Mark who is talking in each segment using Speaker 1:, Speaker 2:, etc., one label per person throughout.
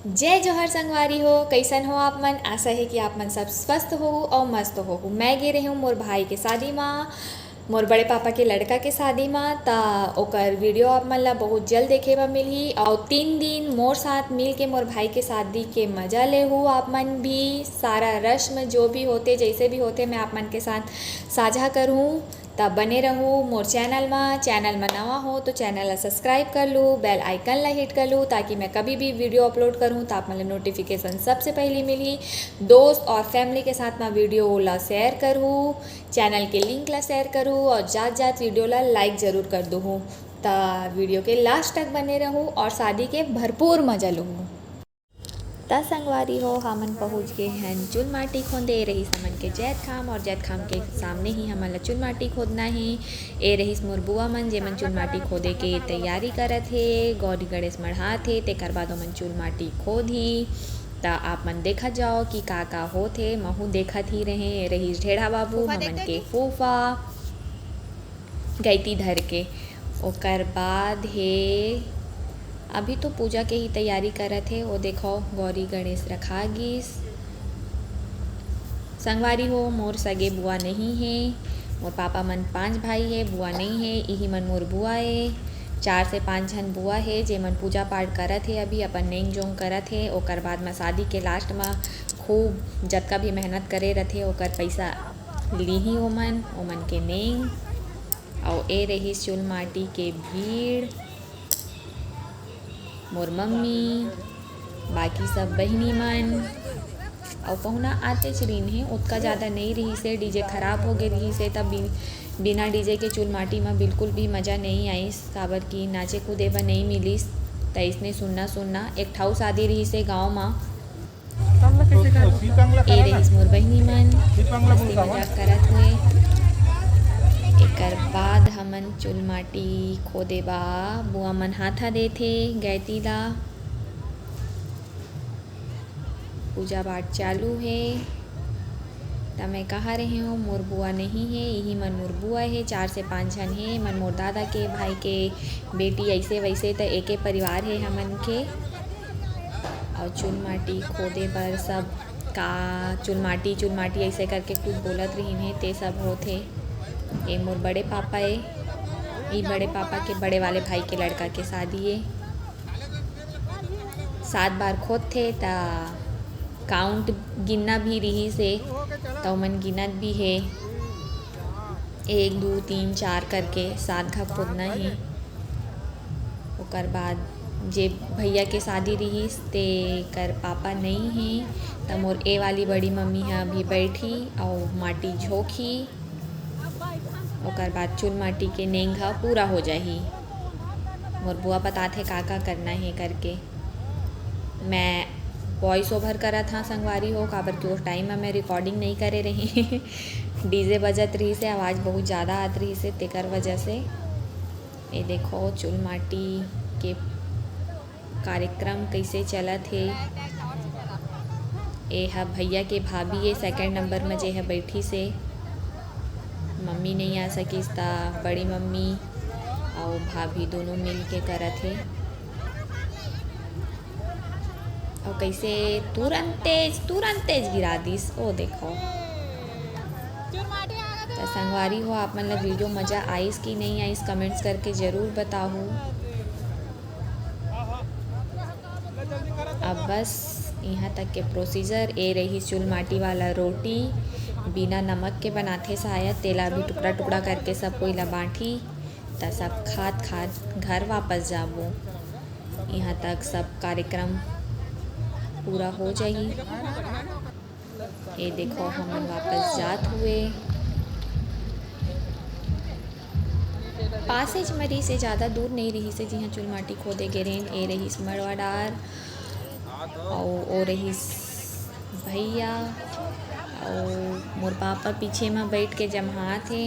Speaker 1: जय जोहर संगवारी हो। कैसन हो आप मन? आशा है कि आप मन सब स्वस्थ हो और मस्त हो। मैं गे रही हूँ मोर भाई के शादी में, मोर बड़े पापा के लड़का के शादी में। ता ओकर वीडियो आप मन ला बहुत जल्द देखे बर मिलही और 3 दिन मोर साथ मिल के मोर भाई के शादी के मजा ले हूँ। आप मन भी सारा रस्म जो भी होते जैसे भी होते मैं आप मन के साथ साझा करूँ। तब बने रहूँ मोर चैनल में नवा हो तो चैनल ला सब्सक्राइब कर लूँ, बेल आइकन ला हिट कर लूँ ताकि मैं कभी भी वीडियो अपलोड करूँ तो आप मतलब नोटिफिकेशन सबसे पहले मिली। दोस्त और फैमिली के साथ मैं वीडियो ला शेयर करूँ, चैनल के लिंक ला शेयर करूँ और जात वीडियो ला लाइक ज़रूर कर दूँ। ता वीडियो के लास्ट तक बने रहूँ और शादी के भरपूर मजा लूँ। दस संगवारी हो हमन पहुँच गए हैं चुन माटी खोदे। ए रहीस हमन के जैत खाम और जैत खाम के सामने ही हमन ला चुन माटी खोदना ही। ए रहीस मोर बुआ मन जेमन चुन माटी खोदे के तैयारी करत हे, गौरी गणेश मढ़ात हे। तेकर बाद ओमन चुन माटी खोदही ता आप मन देखा जाओ कि का होथे। महू देखत ही रहे। ए रहीस ढेढ़ा बाबू हमन के फूफा गैती धर के। ओकर बाद हे अभी तो पूजा के ही तैयारी करत हे। वो देखो गौरी गणेश रखा गिस। संगवारी हो मोर सगे बुआ नहीं है। मोर पापा मन 5 भाई है, बुआ नहीं है। यही मन मोर बुआ है। 4 से 5 जन बुआ है जेमन पूजा पाठ करत है, अभी अपन नेंग जोंग करत है। ओकर बाद में शादी के लास्ट में खूब जतका भी मेहनत करे रथे ओकर पैसा लीही ओमन के नेंग। और ए रही चुल माटी के भीड़, मोर मम्मी बाकी सब बहिनी मन और पहुना आते चरीन है। उतका ज़्यादा नहीं रही से, डीजे खराब हो गए रही से तब बिना डीजे के चुल माटी में बिल्कुल भी मज़ा नहीं आईस। काबर की नाचे कूदे बर नहीं मिलिस त इसने सुनना एक ठाऊ शादी रही से गाँव में। ए रहीस मोर बहिनी मन मस्ती मजाक करत हुए। एकर बाद हमन चुल माटी खोदे बा बुआ मन हाथा देथे गैती ला। पूजा पाठ चालू है। त मैं कहा रही हूँ मोर बुआ नहीं है, यही मन मोर बुआ है। 4 से 5 जन है। मन मोर दादा के भाई के बेटी ऐसे वैसे तो एक परिवार है हमन के। और चुल माटी खोदे बर सब का चुल माटी ऐसे करके कुछ बोलत रही है ते सब होथे। ये मोर बड़े पापा है। ये बड़े पापा के बड़े वाले भाई के लड़का के शादी है। 7 बार खोदथे ता काउंट गिनना भी रही से तो मन गिनत भी है 1 2 3 4 करके 7 घा खोदना है। ओकर बाद जे भैया के शादी रही ते कर पापा नहीं है तो मोर ए वाली बड़ी मम्मी है अभी बैठी और माटी झोंकी। ओकर बाद चुन माटी के नेंगा पूरा हो जाही। मोर बुआ बताथे का करना है करके। मैं वॉइस ओवर करा था संगवारी हो, काबर कि उस टाइम में मैं रिकॉर्डिंग नहीं करे रही डीजे बजत रही से, आवाज़ बहुत ज़्यादा आत रही से तेकर वजह से। ये देखो चुल माटी के कार्यक्रम कैसे चलत है। ए हा भैया के भाभी है, 2nd नंबर में जे है बैठी से। मम्मी नहीं आ सकिस ता बड़ी मम्मी और भाभी दोनों मिल के करत है। और कैसे तुरंत तेज गिरा दिस। ओ देखो तो संगवारी हो आप मन ला वीडियो मज़ा आइस कि नहीं आइस कमेंट्स करके ज़रूर बताओ। अब बस यहाँ तक के प्रोसीजर। ए रही चुल माटी वाला रोटी बिना नमक के बनाथे शायद, तेला भी टुकड़ा करके सब कोई ला बाँटी त सब खात घर वापस जाबो। यहाँ तक सब कार्यक्रम पूरा हो जाही। ये देखो हम वापस जात हुए। पासेज मरी से ज़्यादा दूर नहीं रही से जिहाँ चुल माटी खोदे गे रहें। ए रहीस मड़वा डार और ओ रहीस भैया और मोर पापा पीछे में बैठ के जमहात है।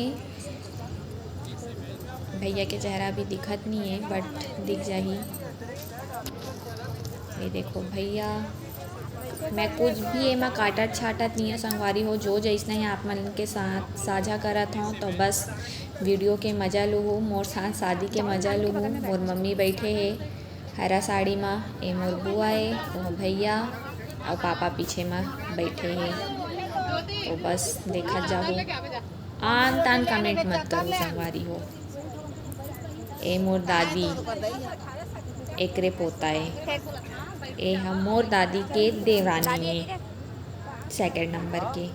Speaker 1: भैया के चेहरा भी दिखत नहीं है बट दिख जाही। ये देखो भैया, मैं कुछ भी एमा काटत छाटत नहीं है संगवारी हो, जो जैसना है आप मन के साथ साझा करत हूँ तो बस वीडियो के मज़ा लूँ। मोर साथ शादी के मज़ा लूँ। मोर मम्मी बैठे है हरा साड़ी में ए मोर बुआ है, वह भैया और पापा पीछे में बैठे हैं। तो बस देखा जाओ, आन तान कमेंट मत करो संगवारी हो। ए मोर दादी एकरे पोता है, ए हम मोर दादी के देवरानी है, सेकंड नंबर के।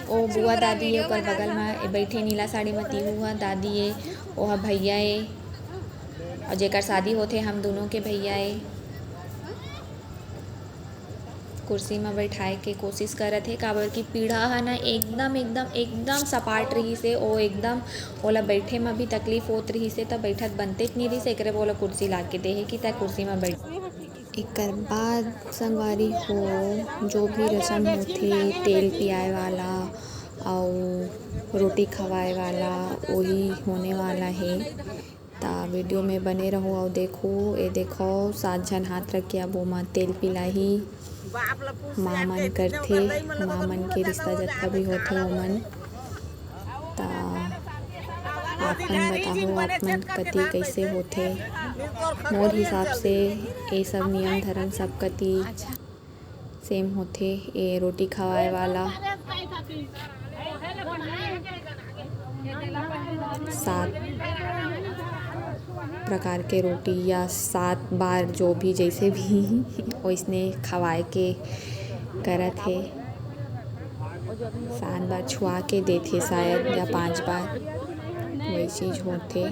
Speaker 1: ओ बुआ दादी है ओकर बगल में बैठे नीला साड़ी में ती हुआ दादी है, वह भैया है और जेकर शादी होते हम दोनों के भैया है। कुर्सी में बैठाए के कोशिश करत है, काबर की पीढ़ा है ना एकदम सपाट रही से, ओ एकदम ओला बैठे में भी तकलीफ होत रही से, तब बैठत बनते नहीं रही से, एकरे बोला कुर्सी ला के दे है कि तय कुर्सी में बैठ। एकर बाद संगवारी हो जो भी रस्म होते, तेल पियाए वाला और रोटी खवाए वाला वही होने वाला है। ता वीडियो में बने रहो और देखो 7 जन हाथ रख के अब वो माँ तेल पिलाही माँ मन करथे, माँ मन के रिश्ता जत्ता भी होथे ओमन। ता आपमन बताओ आपमन कति कैसे होथे। मोर हिसाब से ये सब नियम धर्म सब कति सेम होथे। ये रोटी खवाए वाला 7 प्रकार के रोटी या 7 बार जो भी जैसे भी वैसने खवाए के करत है। 7 बार छुआ के देथे शायद या 5 बार वही चीज़ होते।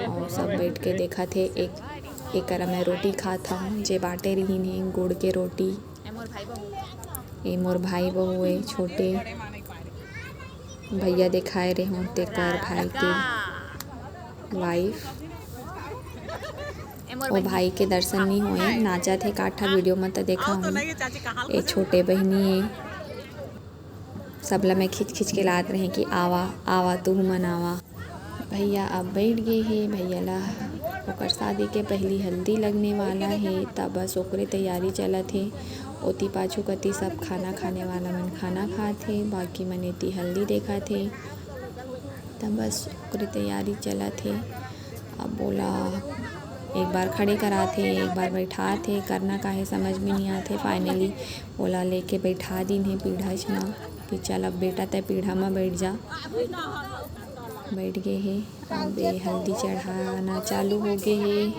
Speaker 1: और सब बैठ के देखा थे। एक मैं रोटी खाता हूँ जे बाटे रही है गुड़ के रोटी। ये मोर भाई बहू है छोटे भैया दिखाए रहे हूँ तेकर भाई के वाइफ। ओ भाई के दर्शन नहीं हुए, नाचा थे काठा वीडियो में तो देखा हूँ। ये छोटे बहनी है, सबला में खिंच के लात रहे कि आवा आवा तू मन आवा। भैया अब बैठ गए हैं, भैया ला ओकर शादी के पहली हल्दी लगने वाला है, तब बस ओकरे तैयारी चलत है। ओती पाछू कती सब खाना खाने वाला मन खाना खाते, बाकी मन एती हल्दी देखा थे, तब बस ओकरे तैयारी चलत है। अब बोला एक बार खड़े कराते, एक बार बैठाते, करना काहे समझ में नहीं आते। फाइनली बोला लेके बैठा दिन है पीढ़ा में कि चल अब बेटा तय पीढ़ा में बैठ जा। बैठ गए है। अब ये हल्दी चढ़ाना चालू हो गए है।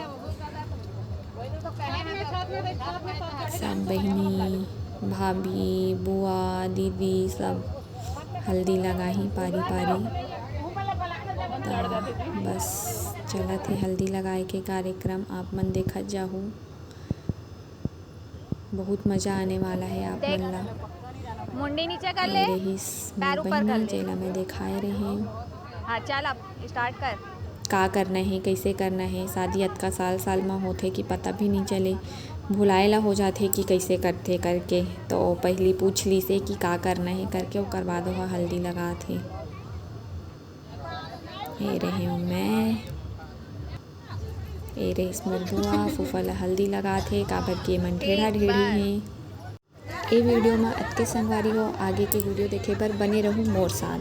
Speaker 1: सब बहनी भाभी बुआ दीदी सब हल्दी लगाही पारी पारी। बस चलत है हल्दी लगाए के कार्यक्रम, आप मन देखत जाहू। बहुत मज़ा आने वाला है आप मन ला।
Speaker 2: मुंडी नीचे कर ले, पैर ऊपर कर ले।
Speaker 1: जेला में दिखाए रहे।
Speaker 2: हाँ चल अब स्टार्ट कर।
Speaker 1: का करना है कैसे करना है, शादी अतका साल में होथे कि पता भी नहीं चले, भुलाए ला हो जाते कि कैसे करते करके। तो पहली पूछ ली से कि का करना है करके, ओकर बाद वह हल्दी लगाते। ये रहे हूँ मैं, ये रही मोर बुआ फूफा ला हल्दी लगाते काबर के मन ढेढ़ा ढेढ़ी है। ये वीडियो में अतके संगवारी हो, आगे के वीडियो देखे बर बने रहूँ मोर साथ।